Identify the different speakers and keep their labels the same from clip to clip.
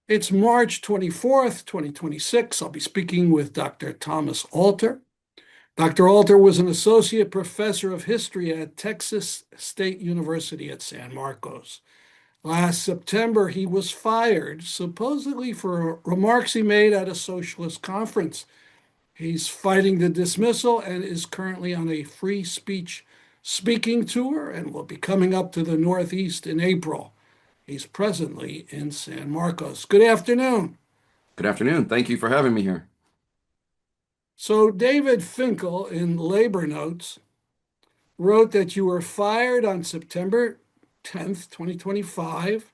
Speaker 1: It's March 24th, 2026. I'll be speaking with Dr. Thomas Alter. Dr. Alter was an associate professor of history at Texas State University at San Marcos. Last September, he was fired, supposedly for remarks he made at a socialist conference. He's fighting the dismissal and is currently on a free speech speaking tour and will be coming up to the Northeast in April. He's presently in San Marcos. Good afternoon.
Speaker 2: Good afternoon. Thank you for having me here.
Speaker 1: So, David Finkel in Labor Notes wrote that you were fired on September 10th, 2025,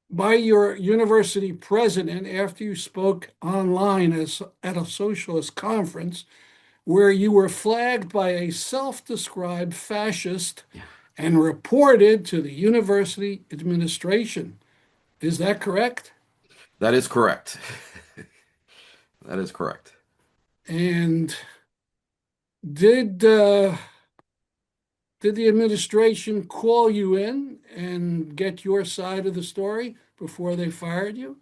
Speaker 1: by your university president after you spoke online at a socialist conference where you were flagged by a self described fascist
Speaker 2: Yeah,
Speaker 1: and reported to the university administration. Is that correct?
Speaker 2: that is correct. That is correct.
Speaker 1: And did did the administration call you in and get your side of the story before they fired you?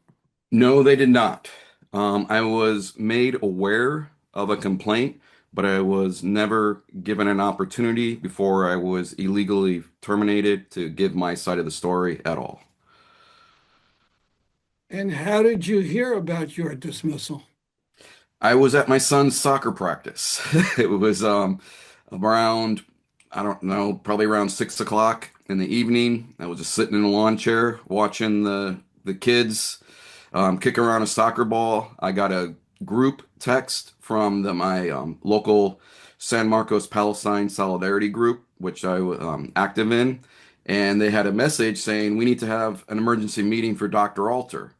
Speaker 2: No, they did not. I was made aware of a complaint, but I was never given an opportunity before I was illegally terminated to give my side of the story at all.
Speaker 1: And how did you hear about your dismissal?
Speaker 2: I was at my son's soccer practice. It was around, I don't know, probably around 6 o'clock in the evening. I was just sitting in a lawn chair watching the kids kick around a soccer ball. I got a group text from my local San Marcos Palestine Solidarity group, which I was active in, and they had a message saying we need to have an emergency meeting for Dr. Alter.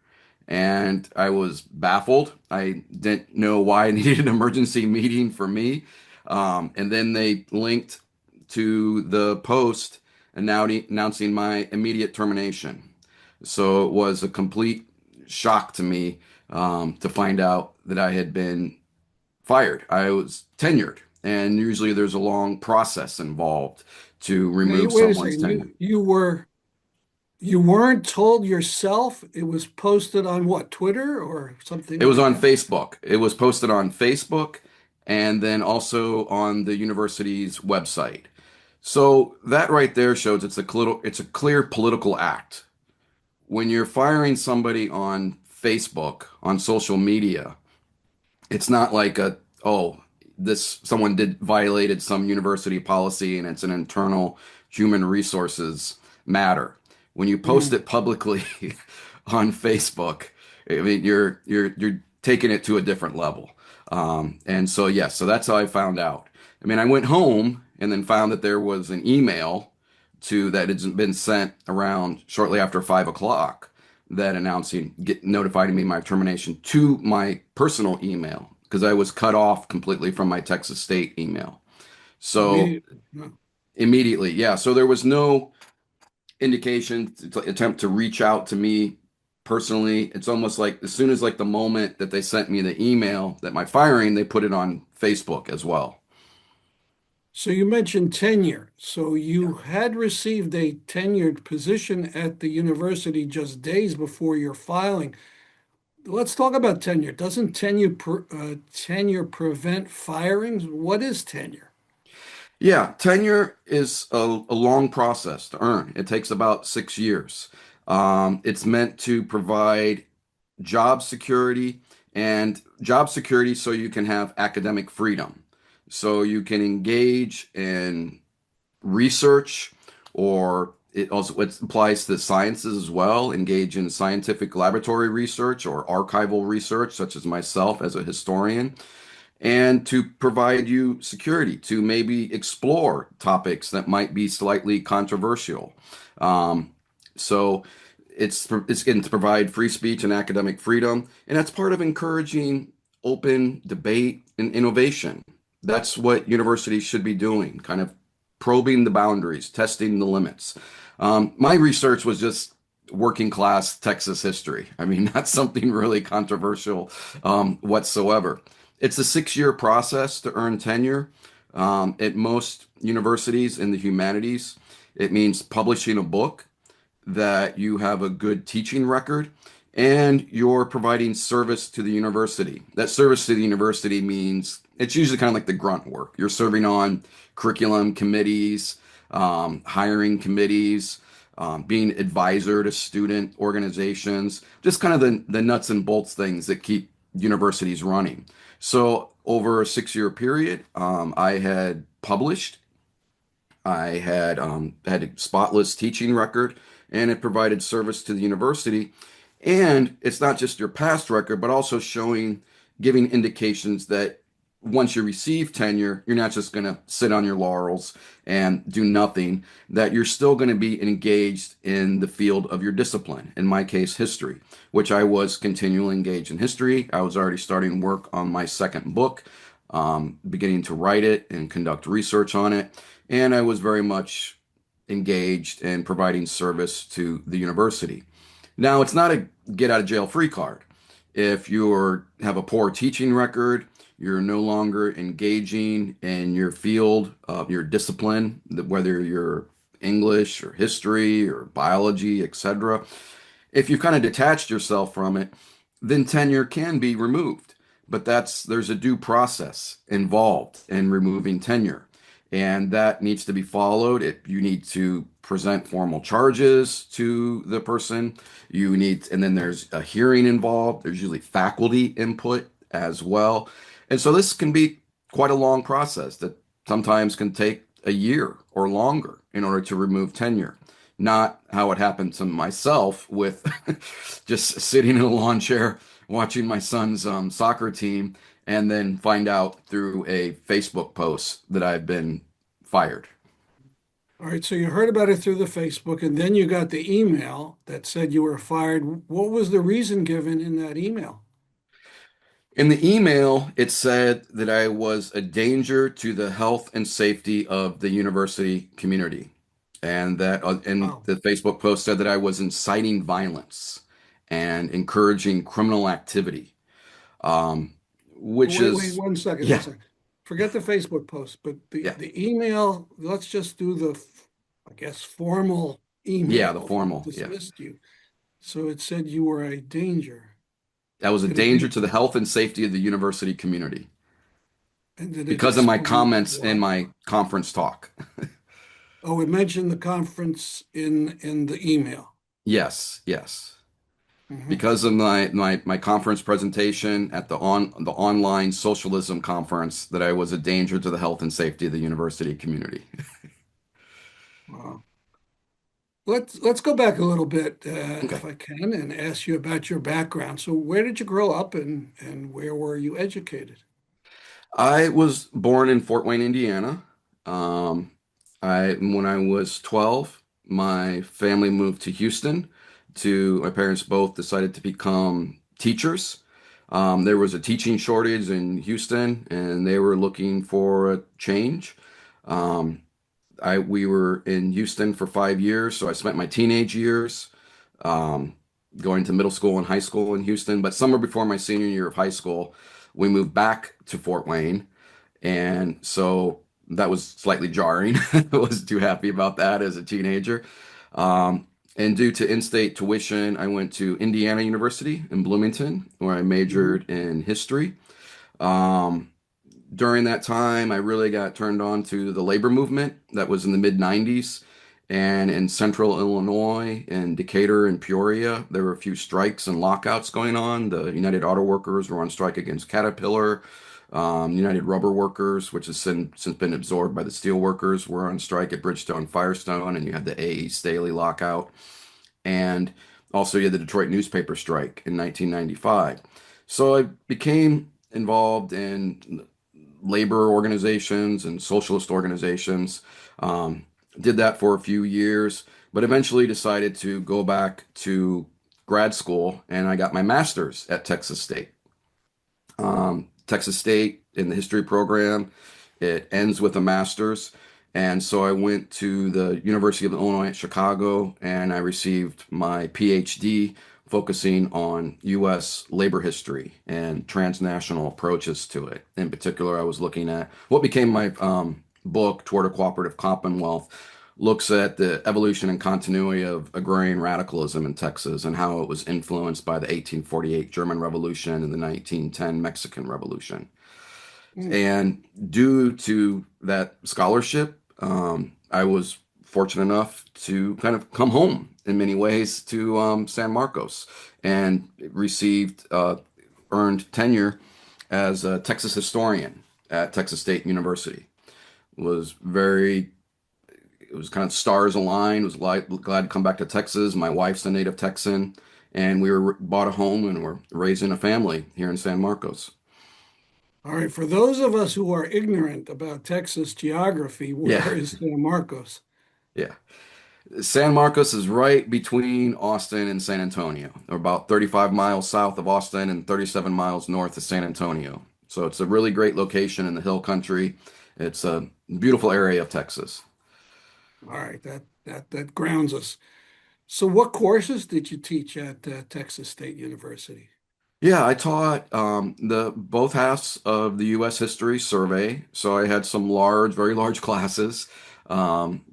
Speaker 2: And I was baffled. I didn't know why I needed an emergency meeting for me. And then they linked to the post announcing my immediate termination. So it was a complete shock to me to find out that I had been fired. I was tenured, and usually there's a long process involved to
Speaker 1: Now,
Speaker 2: remove
Speaker 1: wait a
Speaker 2: someone's
Speaker 1: second.
Speaker 2: tenure.
Speaker 1: You weren't told yourself. It was posted on what, Twitter or something
Speaker 2: It was
Speaker 1: like
Speaker 2: on
Speaker 1: that?
Speaker 2: Facebook. It was posted on Facebook and then also on the university's website. So that right there shows it's a clear political act. When you're firing somebody on Facebook, on social media, it's not like this someone did violated some university policy and it's an internal human resources matter. When you post
Speaker 1: Mm.
Speaker 2: it publicly on Facebook, I mean you're taking it to a different level. And so yes, so that's how I found out. I mean, I went home and then found that there was an email that had been sent around shortly after 5 o'clock that notifying me my termination to my personal email because I was cut off completely from my Texas State email. So
Speaker 1: Immediately. No.
Speaker 2: immediately, yeah. So there was no indication to attempt to reach out to me personally. It's almost like as soon as like the moment that they sent me the email that my firing, they put it on Facebook as well.
Speaker 1: So you mentioned tenure. So you had received a tenured position at the university just days before your filing. Let's talk about tenure. Doesn't tenure prevent firings? What is tenure?
Speaker 2: Yeah, tenure is a long process to earn. It takes about 6 years. It's meant to provide job security so you can have academic freedom. So you can engage in research, or it applies to sciences as well, engage in scientific laboratory research or archival research, such as myself as a historian, and to provide you security to maybe explore topics that might be slightly controversial. So it's going to provide free speech and academic freedom, and that's part of encouraging open debate and innovation. That's what universities should be doing, kind of probing the boundaries, testing the limits. My research was just working class Texas history. I mean, not something really controversial whatsoever. It's a 6 year process to earn tenure. At most universities in the humanities, it means publishing a book that you have a good teaching record and you're providing service to the university. That service to the university means it's usually kind of like the grunt work. You're serving on curriculum committees, hiring committees, being advisor to student organizations, just kind of the nuts and bolts things that keep universities running. So over a 6 year period, I had published, I had a spotless teaching record, and it provided service to the university. And it's not just your past record, but also showing, giving indications that once you receive tenure, you're not just going to sit on your laurels and do nothing, that you're still going to be engaged in the field of your discipline. In my case, history, which I was continually engaged in history. I was already starting work on my second book, beginning to write it and conduct research on it. And I was very much engaged in providing service to the university. Now, it's not a get out of jail free card. If you have a poor teaching record, you're no longer engaging in your field, your discipline, whether you're English or history or biology, etc. If you've kind of detached yourself from it, then tenure can be removed. But there's a due process involved in removing tenure, and that needs to be followed. You need to present formal charges to the person. And then there's a hearing involved. There's usually faculty input as well. And so this can be quite a long process that sometimes can take a year or longer in order to remove tenure. Not how it happened to myself with just sitting in a lawn chair watching my son's soccer team and then find out through a Facebook post that I've been fired.
Speaker 1: All right, so you heard about it through the Facebook, and then you got the email that said you were fired. What was the reason given in that email?
Speaker 2: In the email, it said that I was a danger to the health and safety of the university community. And
Speaker 1: Wow.
Speaker 2: the Facebook post said that I was inciting violence and encouraging criminal activity, um, which
Speaker 1: Wait,
Speaker 2: is,
Speaker 1: one second, one
Speaker 2: yeah,
Speaker 1: second. Forget the Facebook post, but
Speaker 2: yeah,
Speaker 1: the email, let's just do the, I guess, formal
Speaker 2: yeah, the
Speaker 1: email that
Speaker 2: formal, yeah.
Speaker 1: dismissed you. So it said you were a danger.
Speaker 2: I was a
Speaker 1: Did it
Speaker 2: danger
Speaker 1: give,
Speaker 2: to the health and safety of the university community
Speaker 1: and did it
Speaker 2: because of my
Speaker 1: explain
Speaker 2: comments in
Speaker 1: why?
Speaker 2: my conference talk.
Speaker 1: Oh, it mentioned the conference in the email.
Speaker 2: Yes, yes.
Speaker 1: Hmm.
Speaker 2: Because of my conference presentation at the online socialism conference that I was a danger to the health and safety of the university community.
Speaker 1: Wow. Let's go back a little bit,
Speaker 2: Okay.
Speaker 1: if I can, and ask you about your background. So, where did you grow up, and where were you educated?
Speaker 2: I was born in Fort Wayne, Indiana. Um, when I was 12, my family moved to Houston. My parents both decided to become teachers. There was a teaching shortage in Houston, and they were looking for a change. Um, we were in Houston for 5 years, so I spent my teenage years um, going to middle school and high school in Houston. But summer before my senior year of high school, we moved back to Fort Wayne, and so that was slightly jarring. I wasn't too happy about that as a teenager. Um, and due to in-state tuition, I went to Indiana University in Bloomington, where I
Speaker 1: Mhm.
Speaker 2: majored in history. Um, During that time, I really got turned on to the labor movement that was in the mid 90s. And in central Illinois, in Decatur and Peoria, there were a few strikes and lockouts going on. The United Auto Workers were on strike against Caterpillar. United Rubber Workers, which has since been absorbed by the steel workers, were on strike at Bridgestone Firestone. And you had the A.E. Staley lockout. And also, you had the Detroit newspaper strike in 1995. So I became involved in labor organizations and socialist organizations. Um, did that for a few years, but eventually decided to go back to grad school, and I got my master's at Texas State. Texas State in the history program, it ends with a master's. And so I went to the University of Illinois at Chicago and I received my PhD focusing on U.S. labor history and transnational approaches to it. In particular, I was looking at what became my book, Toward a Cooperative Commonwealth, looks at the evolution and continuity of agrarian radicalism in Texas and how it was influenced by the 1848 German Revolution and the 1910 Mexican Revolution.
Speaker 1: Mm.
Speaker 2: And due to that scholarship, I was fortunate enough to kind of come home in many ways to San Marcos and received earned tenure as a Texas historian at Texas State University. Was very It was kind of stars aligned. Was glad to come back to Texas. My wife's a native Texan, and we were bought a home and we're raising a family here in San Marcos.
Speaker 1: All right, for those of us who are ignorant about Texas geography,
Speaker 2: Yeah,
Speaker 1: where is San Marcos?
Speaker 2: yeah. San Marcos is right between Austin and San Antonio. We're about 35 miles south of Austin and 37 miles north of San Antonio. So it's a really great location in the hill country. It's a beautiful area of Texas.
Speaker 1: All right, that grounds us. So, what courses did you teach at Texas State University?
Speaker 2: Yeah, I taught the both halves of the U.S. history survey. So I had some very large classes,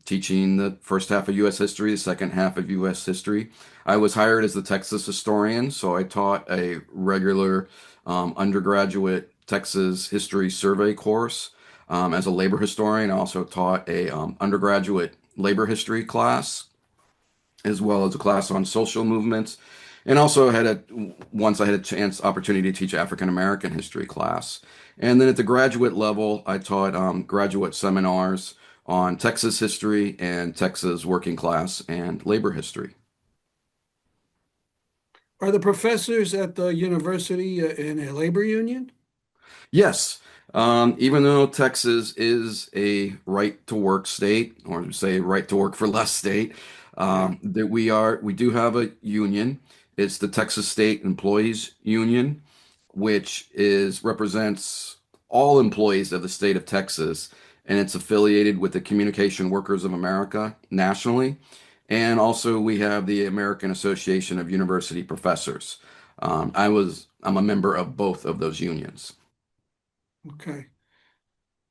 Speaker 2: teaching the first half of U.S. history, the second half of U.S. history. I was hired as the Texas historian, so I taught a regular undergraduate Texas history survey course. As a labor historian, I also taught a undergraduate labor history class as well as a class on social movements. And also once I had a chance opportunity to teach African American history class. And then at the graduate level, I taught graduate seminars on Texas history and Texas working class and labor history.
Speaker 1: Are the professors at the university in a labor union?
Speaker 2: Yes, even though Texas is a right to work state, or say right to work for less state,
Speaker 1: Yeah.
Speaker 2: that we do have a union. It's the Texas State Employees Union, which is represents all employees of the state of Texas, and it's affiliated with the Communication Workers of America nationally. And also we have the American Association of University Professors. I'm a member of both of those unions.
Speaker 1: Okay.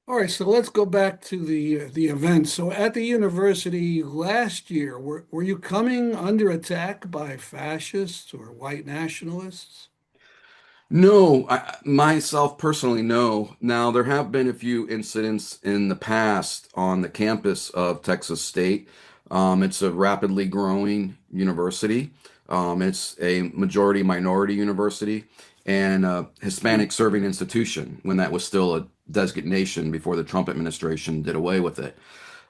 Speaker 1: All right, so let's go back to the event. So at the university last year, were you coming under attack by fascists or white nationalists?
Speaker 2: No, myself personally, no. Now, there have been a few incidents in the past on the campus of Texas State. It's a rapidly growing university. It's a majority minority university and a
Speaker 1: Mm.
Speaker 2: Hispanic serving institution when that was still a designation before the Trump administration did away with it.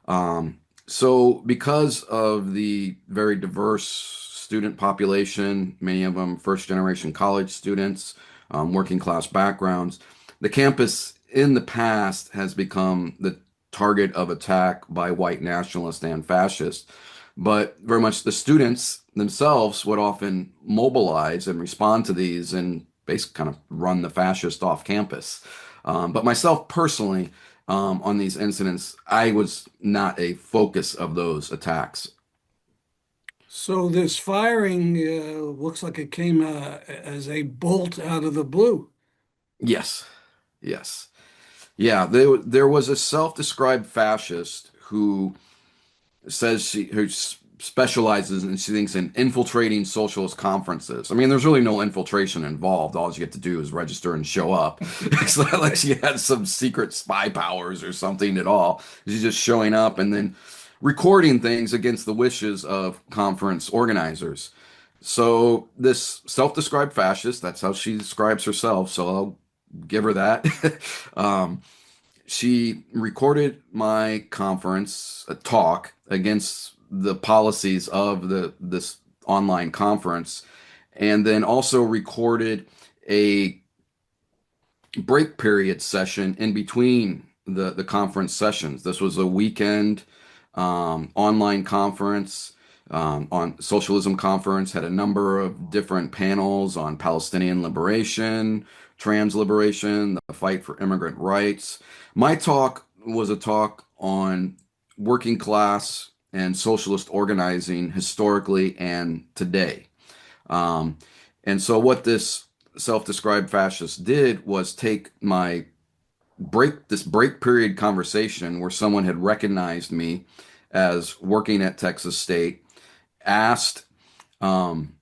Speaker 2: Um, so, because of the very diverse student population, many of them first generation college students, working class backgrounds, the campus in the past has become the target of attack by white nationalists and fascists. But very much the students themselves would often mobilize and respond to these and basically kind of run the fascist off campus. But myself personally, on these incidents, I was not a focus of those attacks.
Speaker 1: So this firing looks like it came as a bolt out of the blue.
Speaker 2: Yes, yes. Yeah, there was a self-described fascist who specializes and she thinks in infiltrating socialist conferences. I mean, there's really no infiltration involved. All you get to do is register and show up. It's not like
Speaker 1: Right.
Speaker 2: she had some secret spy powers or something at all. She's just showing up and then recording things against the wishes of conference organizers. So this self-described fascist, that's how she describes herself. So I'll give her that. um, she recorded my conference a talk against the policies of the this online conference and then also recorded a break period session in between the conference sessions. This was a weekend online conference on socialism conference, had a number of different panels on Palestinian liberation, trans liberation, the fight for immigrant rights. My talk was a talk on working class and socialist organizing historically and today. Um, and so what this self-described fascist did was take this break period conversation where someone had recognized me as working at Texas State, asked um,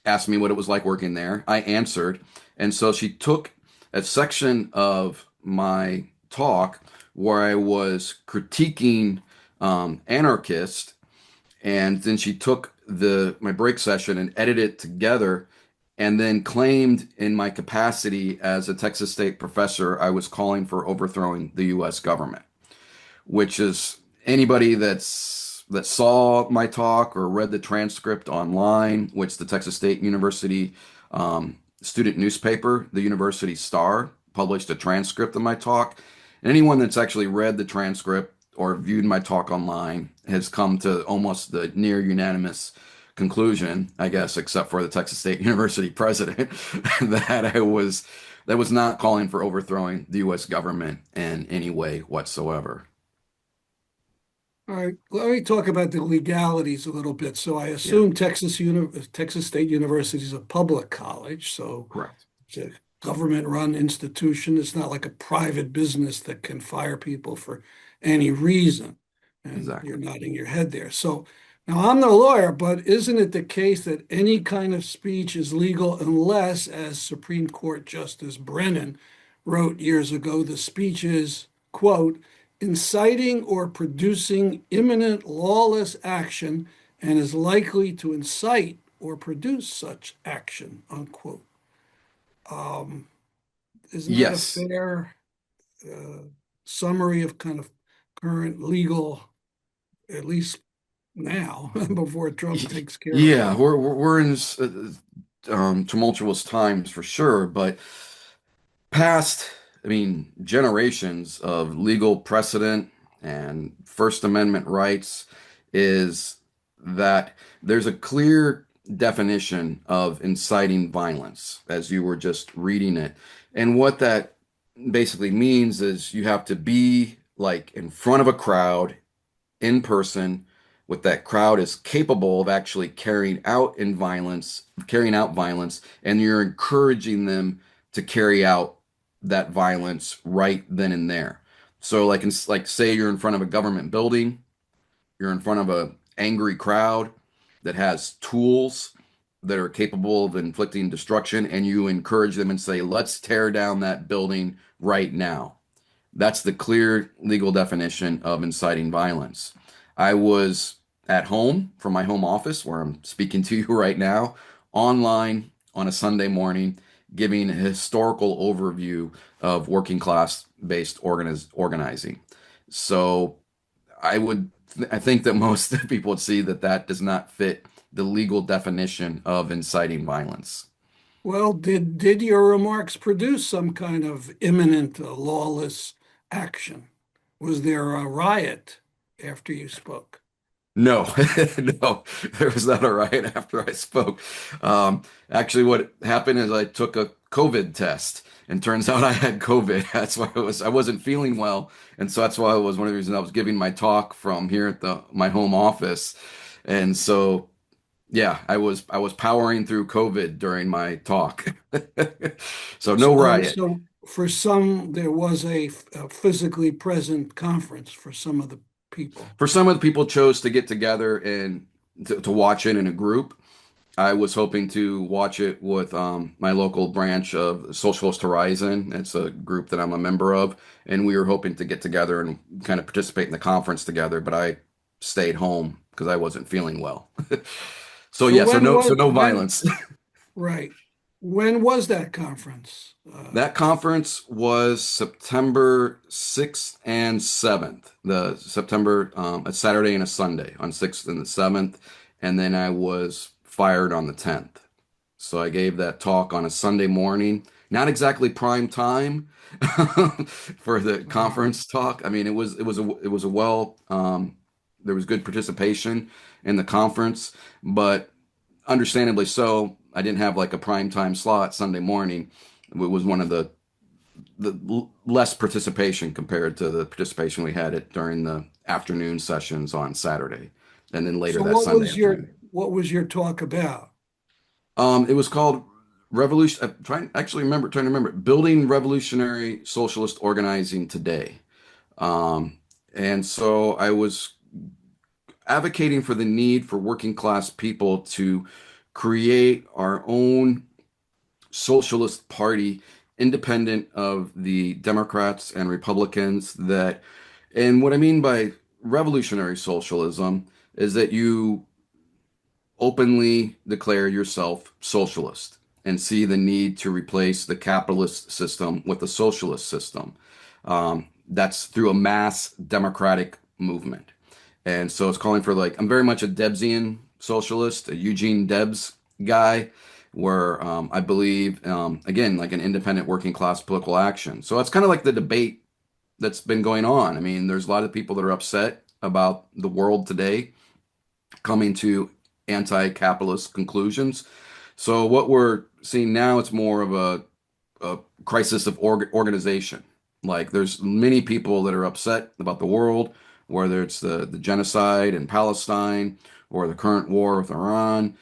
Speaker 2: asked me what it was like working there. I answered, and so she took a section of my talk where I was critiquing anarchists, and then she took the my break session and edited it together, and then claimed in my capacity as a Texas State professor I was calling for overthrowing the U.S. government, which is anybody that saw my talk or read the transcript online, which the Texas State University student newspaper, the University Star, published a transcript of my talk. And anyone that's actually read the transcript or viewed my talk online has come to almost the near unanimous conclusion, I guess, except for the Texas State University president, that was not calling for overthrowing the U.S. government in any way whatsoever.
Speaker 1: All right, let me talk about the legalities a little bit. So I
Speaker 2: Yeah,
Speaker 1: assume Texas State University is a public college, so
Speaker 2: correct.
Speaker 1: it's a government-run institution. It's not like a private business that can fire people for any reason. And you're
Speaker 2: Exactly.
Speaker 1: nodding your head there. So now I'm no lawyer, but isn't it the case that any kind of speech is legal unless, as Supreme Court Justice Brennan wrote years ago, the speech is, quote, inciting or producing imminent lawless action and is likely to incite or produce such action, unquote. Um, isn't that a
Speaker 2: Yes.
Speaker 1: fair uh, summary of kind of current legal, at least now, before Trump takes care of
Speaker 2: Yeah,
Speaker 1: things?
Speaker 2: we're in tumultuous times for sure, but past, I mean, generations of legal precedent and First Amendment rights is that there's a clear definition of inciting violence, as you were just reading it. And what that basically means is you have to be like in front of a crowd in person with that crowd is capable of actually carrying out violence, and you're encouraging them to carry out that violence right then and there. So like say you're in front of a government building, you're in front of a angry crowd that has tools that are capable of inflicting destruction, and you encourage them and say, "Let's tear down that building right now." That's the clear legal definition of inciting violence. I was at home from my home office where I'm speaking to you right now, online on a Sunday morning, giving a historical overview of working class based organizing. So I think that most people would see that that does not fit the legal definition of inciting violence.
Speaker 1: Well, did your remarks produce some kind of imminent lawless action? Was there a riot after you spoke?
Speaker 2: No, no, there was not a riot after I spoke. Actually, what happened is I took a COVID test, and turns out I had COVID. That's why I wasn't feeling well, and so that's why it was one of the reasons I was giving my talk from here at the my home office, and so yeah, I was powering through COVID during my talk. So no riot.
Speaker 1: So for some, there was a physically present conference for some of the people.
Speaker 2: For some of the people chose to get together and to watch it in a group. I was hoping to watch it with my local branch of Socialist Horizon. It's a group that I'm a member of, and we were hoping to get together and kind of participate in the conference together. But I stayed home because I wasn't feeling well. So
Speaker 1: So
Speaker 2: yeah,
Speaker 1: when
Speaker 2: so
Speaker 1: was
Speaker 2: no
Speaker 1: when
Speaker 2: violence.
Speaker 1: right? When was that conference?
Speaker 2: That conference was September 6th and 7th. The September, a Saturday and a Sunday on 6th and the 7th. And then I was fired on the 10th. So I gave that talk on a Sunday morning, not exactly prime time for the
Speaker 1: Uh,
Speaker 2: conference talk. I mean, it was a there was good participation in the conference, but understandably so, I didn't have like a prime time slot Sunday morning. It was one of the less participation compared to the participation we had it during the afternoon sessions on Saturday, and then later
Speaker 1: so
Speaker 2: that Sunday afternoon.
Speaker 1: what was your talk about?
Speaker 2: It was called Revolution. I'm trying to remember, building revolutionary socialist organizing today. Um, and so I was advocating for the need for working class people to create our own socialist party independent of the Democrats and Republicans that, and what I mean by revolutionary socialism is that you openly declare yourself socialist and see the need to replace the capitalist system with a socialist system. That's through a mass democratic movement. And so it's calling for like, I'm very much a Debsian socialist, a Eugene Debs guy, where I believe, again, like an independent working class political action. So it's kind of like the debate that's been going on. I mean, there's a lot of people that are upset about the world today coming to anti-capitalist conclusions. So what we're seeing now, it's more of a crisis of organization. Like there's many people that are upset about the world, whether it's the genocide in Palestine or the current war with Iran,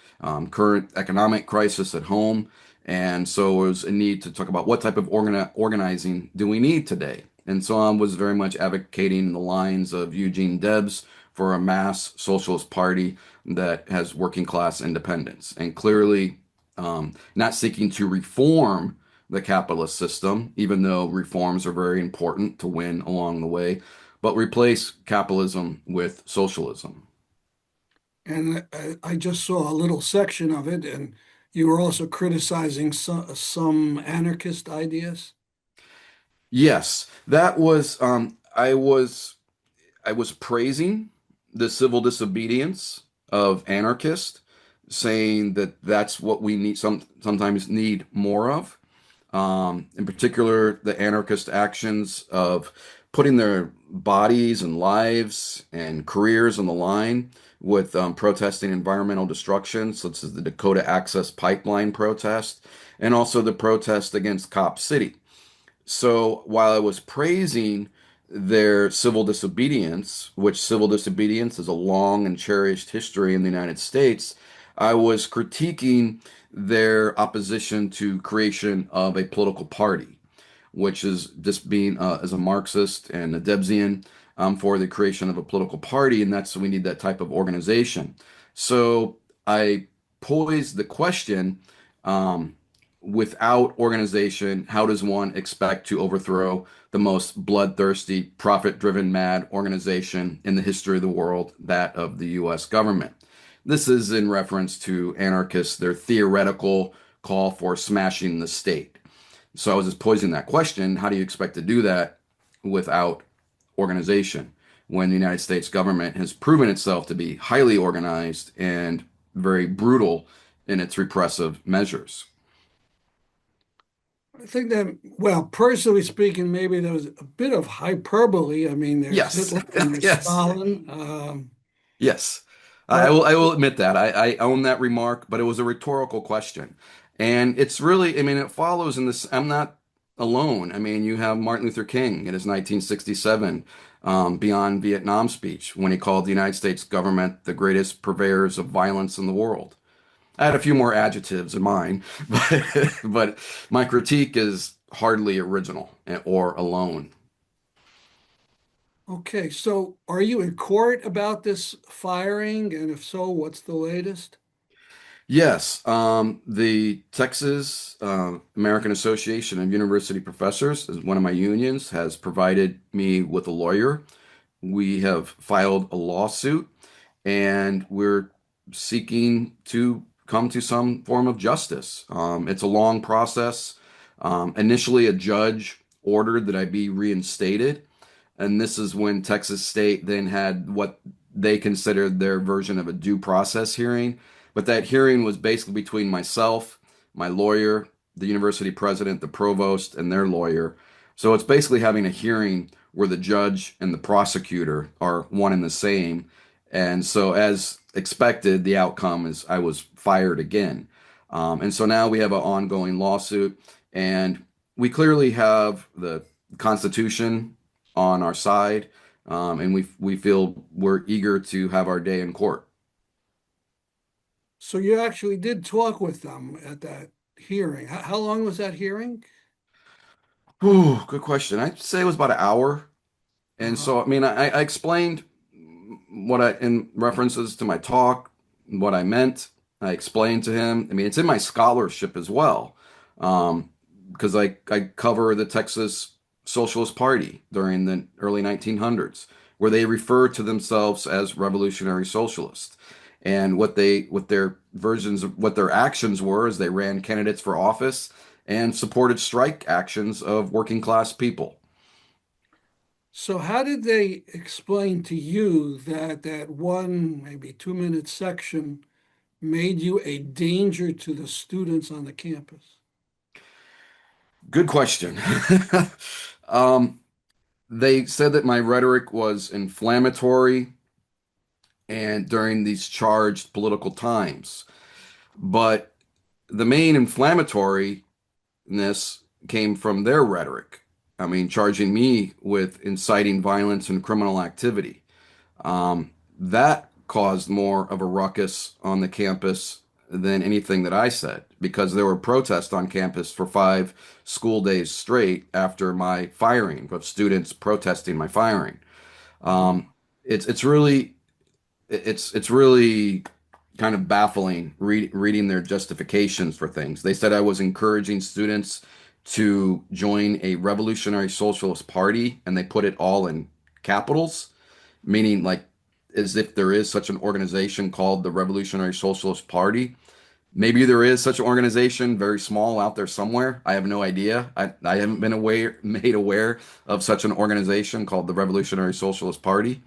Speaker 2: current economic crisis at home. And so there's a need to talk about what type of organizing do we need today. And so I was very much advocating the lines of Eugene Debs for a mass socialist party that has working class independence and clearly not seeking to reform the capitalist system, even though reforms are very important to win along the way, but replace capitalism with socialism.
Speaker 1: And I just saw a little section of it, and you were also criticizing some anarchist ideas.
Speaker 2: Yes, that was I was praising the civil disobedience of anarchists, saying that that's what we need sometimes need more of. In particular, the anarchist actions of putting their bodies and lives and careers on the line with protesting environmental destruction, such as the Dakota Access Pipeline protest, and also the protest against Cop City. So while I was praising their civil disobedience, which civil disobedience is a long and cherished history in the United States, I was critiquing their opposition to creation of a political party, which is just being as a Marxist and a Debsian for the creation of a political party, and that's we need that type of organization. So I posed the question, um, without organization, how does one expect to overthrow the most bloodthirsty, profit-driven, mad organization in the history of the world, that of the U.S. government? This is in reference to anarchists, their theoretical call for smashing the state. So I was just posing that question, how do you expect to do that without organization when the United States government has proven itself to be highly organized and very brutal in its repressive measures?
Speaker 1: I think that, well, personally speaking, maybe there was a bit of hyperbole. I mean, there's
Speaker 2: Yes,
Speaker 1: Hitler and there's
Speaker 2: yes,
Speaker 1: Stalin,
Speaker 2: yes. I
Speaker 1: but
Speaker 2: will. I will admit that I own that remark, but it was a rhetorical question, and it's really. I mean, it follows in this. I'm not alone. I mean, you have Martin Luther King in his 1967 Beyond Vietnam speech when he called the United States government the greatest purveyors of violence in the world. I had a few more adjectives in mine, but my critique is hardly original or alone.
Speaker 1: okay. So are you in court about this firing? And if so, what's the latest?
Speaker 2: Yes, the Texas American Association of University Professors, is one of my unions, has provided me with a lawyer. We have filed a lawsuit and we're seeking to come to some form of justice. It's a long process. Initially, a judge ordered that I be reinstated, and this is when Texas State then had what they considered their version of a due process hearing. But that hearing was basically between myself, my lawyer, the university president, the provost, and their lawyer. So it's basically having a hearing where the judge and the prosecutor are one and the same. And so, as expected, the outcome is I was fired again. And so now we have an ongoing lawsuit, and we clearly have the Constitution on our side, and we feel we're eager to have our day in court.
Speaker 1: So you actually did talk with them at that hearing. How long was that hearing?
Speaker 2: Ooh, good question. I'd say it was about an hour. And
Speaker 1: Uh,
Speaker 2: so, I mean, I explained what I in references to my talk, what I meant. I explained to him. I mean, it's in my scholarship as well, um, because I cover the Texas Socialist Party during the early 1900s, where they refer to themselves as revolutionary socialists. And what their versions of what their actions were is they ran candidates for office and supported strike actions of working class people.
Speaker 1: So how did they explain to you that that one, maybe 2 minute section made you a danger to the students on the campus?
Speaker 2: Good question. Um, they said that my rhetoric was inflammatory and during these charged political times. But the main inflammatoriness came from their rhetoric. I mean, charging me with inciting violence and criminal activity. That caused more of a ruckus on the campus than anything that I said because there were protests on campus for 5 school days straight after my firing, of students protesting my firing.
Speaker 1: Wow.
Speaker 2: Um, it's really it's really kind of baffling reading their justifications for things. They said I was encouraging students to join a revolutionary socialist party, and they put it all in capitals, meaning like as if there is such an organization called the Revolutionary Socialist Party. Maybe there is such an organization, very small out there somewhere. I have no idea. I haven't been made aware of such an organization called the Revolutionary Socialist Party.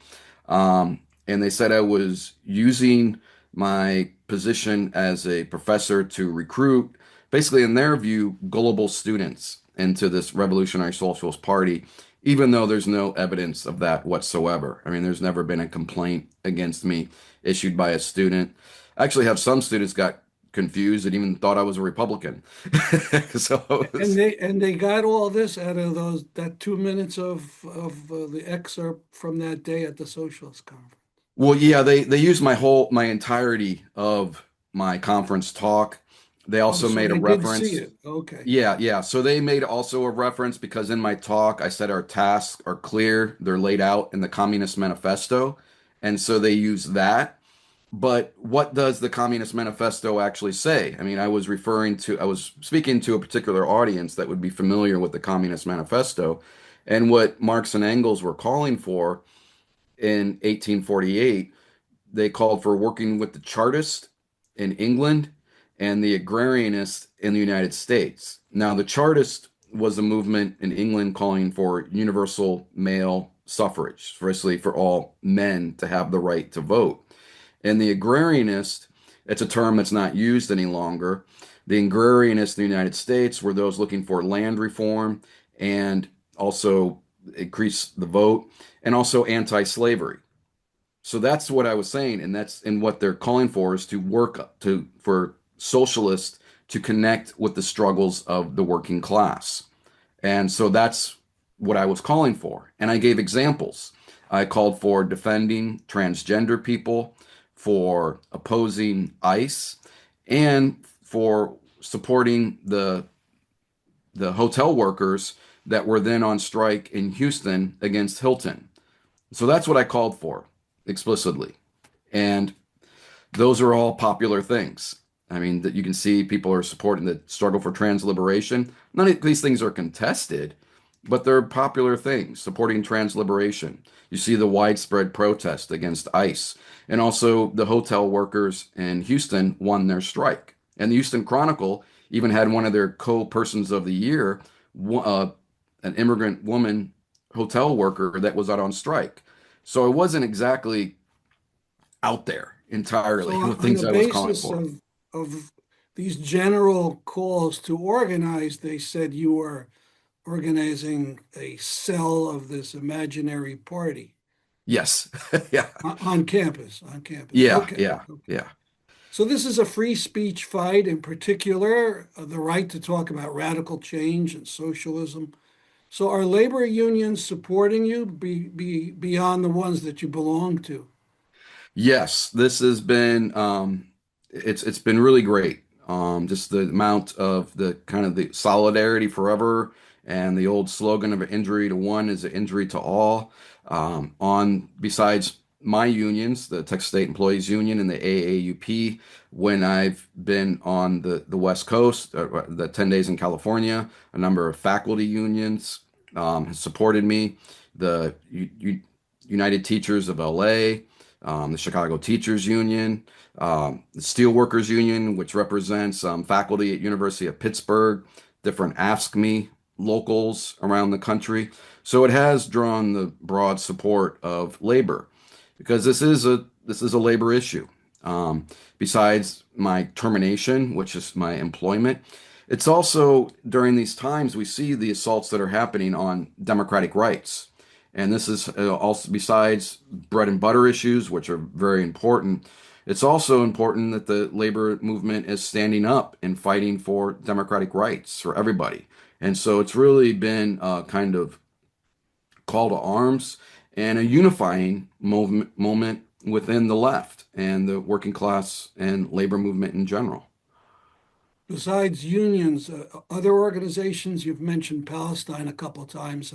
Speaker 2: And they said I was using my position as a professor to recruit, basically, in their view, gullible students into this Revolutionary Socialist Party, even though there's no evidence of that whatsoever. I mean, there's never been a complaint against me issued by a student. I actually have some students got confused and even thought I was a Republican. So it
Speaker 1: And
Speaker 2: was,
Speaker 1: they got all this out of those that 2 minutes of the excerpt from that day at the Socialist Conference.
Speaker 2: well, yeah, they used my entirety of my conference talk. They
Speaker 1: Oh,
Speaker 2: also
Speaker 1: so
Speaker 2: made a
Speaker 1: they did see
Speaker 2: reference.
Speaker 1: it. Okay.
Speaker 2: Yeah, yeah. So they made also a reference because in my talk I said our tasks are clear. They're laid out in the Communist Manifesto. And so they use that. But what does the Communist Manifesto actually say? I mean, I was speaking to a particular audience that would be familiar with the Communist Manifesto. And what Marx and Engels were calling for in 1848, they called for working with the Chartists in England and the agrarianists in the United States. Now, the Chartist was a movement in England calling for universal male suffrage, firstly, for all men to have the right to vote. And the agrarianist, it's a term that's not used any longer. The agrarianists in the United States were those looking for land reform and also increase the vote and also anti-slavery. So that's what I was saying, and what they're calling for is to work to for socialists to connect with the struggles of the working class. And so that's what I was calling for. And I gave examples. I called for defending transgender people, for opposing ICE, and for supporting the hotel workers that were then on strike in Houston against Hilton. So that's what I called for explicitly. And those are all popular things. I mean, that you can see people are supporting the struggle for trans liberation. None of these things are contested, but they're popular things, supporting trans liberation. You see the widespread protest against ICE. And also, the hotel workers in Houston won their strike. And the Houston Chronicle even had one of their co-persons of the year, uh, an immigrant woman hotel worker that was out on strike. So it wasn't exactly out there
Speaker 1: So
Speaker 2: entirely with
Speaker 1: on
Speaker 2: things
Speaker 1: the
Speaker 2: I was calling
Speaker 1: basis
Speaker 2: for.
Speaker 1: of these general calls to organize, they said you were organizing a cell of this imaginary party
Speaker 2: Yes. Yeah.
Speaker 1: on campus. On campus.
Speaker 2: Yeah.
Speaker 1: Okay.
Speaker 2: Yeah.
Speaker 1: Okay.
Speaker 2: Yeah.
Speaker 1: So this is a free speech fight, in particular, the right to talk about radical change and socialism. So are labor unions supporting you beyond the ones that you belong to?
Speaker 2: Yes. This has been it's been really great. Just the amount of the kind of the solidarity forever and the old slogan of an injury to one is an injury to all. On besides my unions, the Texas State Employees Union and the AAUP, when I've been on the West Coast, the 10 days in California. A number of faculty unions has supported me. The United Teachers of LA, the Chicago Teachers Union, the Steelworkers Union, which represents faculty at University of Pittsburgh, different Ask Me locals around the country. So it has drawn the broad support of labor because this is a labor issue. Besides my termination, which is my employment, it's also during these times we see the assaults that are happening on democratic rights. And this is also besides bread and butter issues, which are very important. It's also important that the labor movement is standing up and fighting for democratic rights for everybody. And so it's really been a kind of call to arms and a unifying moment within the left and the working class and labor movement in general.
Speaker 1: Besides unions, other organizations, you've mentioned Palestine a couple of times.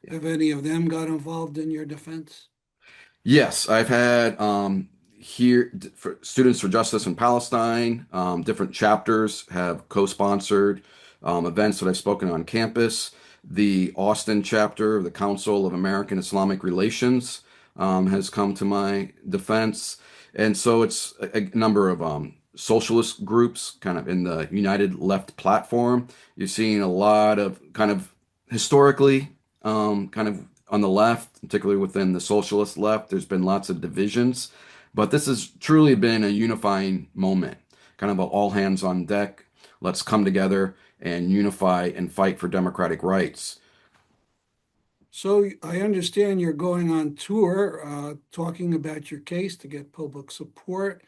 Speaker 1: Have any of them got involved in your defense?
Speaker 2: Yes, I've had here for Students for Justice in Palestine. Different chapters have co-sponsored events that I've spoken on campus. The Austin chapter of the Council of American Islamic Relations has come to my defense, and so it's a number of socialist groups, kind of in the United Left platform. You're seeing a lot of kind of historically, kind of on the left, particularly within the socialist left, there's been lots of divisions, but this has truly been a unifying moment, kind of a all hands on deck. Let's come together and unify and fight for democratic rights.
Speaker 1: So I understand you're going on tour, talking about your case to get public support.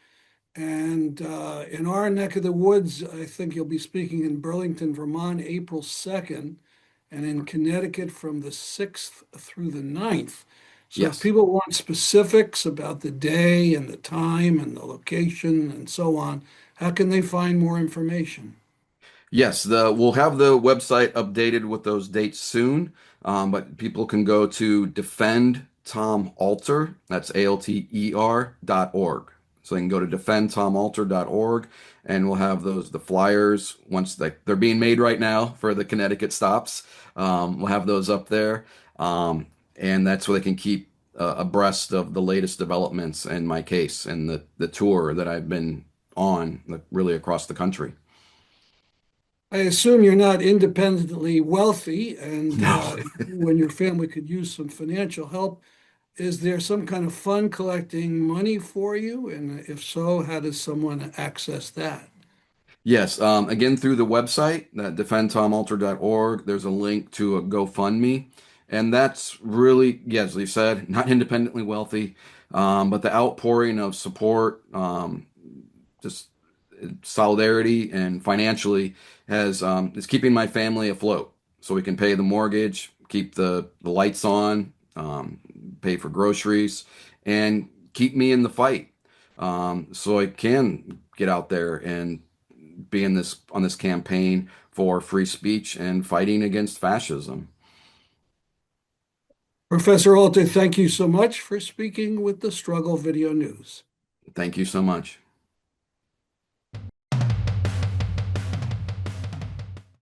Speaker 1: And in our neck of the woods, I think you'll be speaking in Burlington, Vermont, April 2nd, and in Connecticut from the 6th through the 9th. So if
Speaker 2: Yes.
Speaker 1: people want specifics about the day and the time and the location and so on, how can they find more information?
Speaker 2: Yes, we'll have the website updated with those dates soon, but people can go to Defend Tom Alter, that's ALTER.org. So they can go to defendtomalter.org and we'll have the flyers once they're being made right now for the Connecticut stops. We'll have those up there. And that's where they can keep abreast of the latest developments in my case and the tour that I've been on, like, really across the country.
Speaker 1: I assume you're not independently wealthy, and
Speaker 2: No.
Speaker 1: you and your family could use some financial help. Is there some kind of fund collecting money for you? And if so, how does someone access that?
Speaker 2: Yes, again through the website, that defendtomalter.org, there's a link to a GoFundMe. And that's really, yes, as you said, not independently wealthy, but the outpouring of support, just solidarity and financially is keeping my family afloat. So we can pay the mortgage, keep the lights on, pay for groceries, and keep me in the fight. So I can get out there and be in this on this campaign for free speech and fighting against fascism.
Speaker 1: Professor Alter, thank you so much for speaking with the Struggle Video News.
Speaker 2: Thank you so much.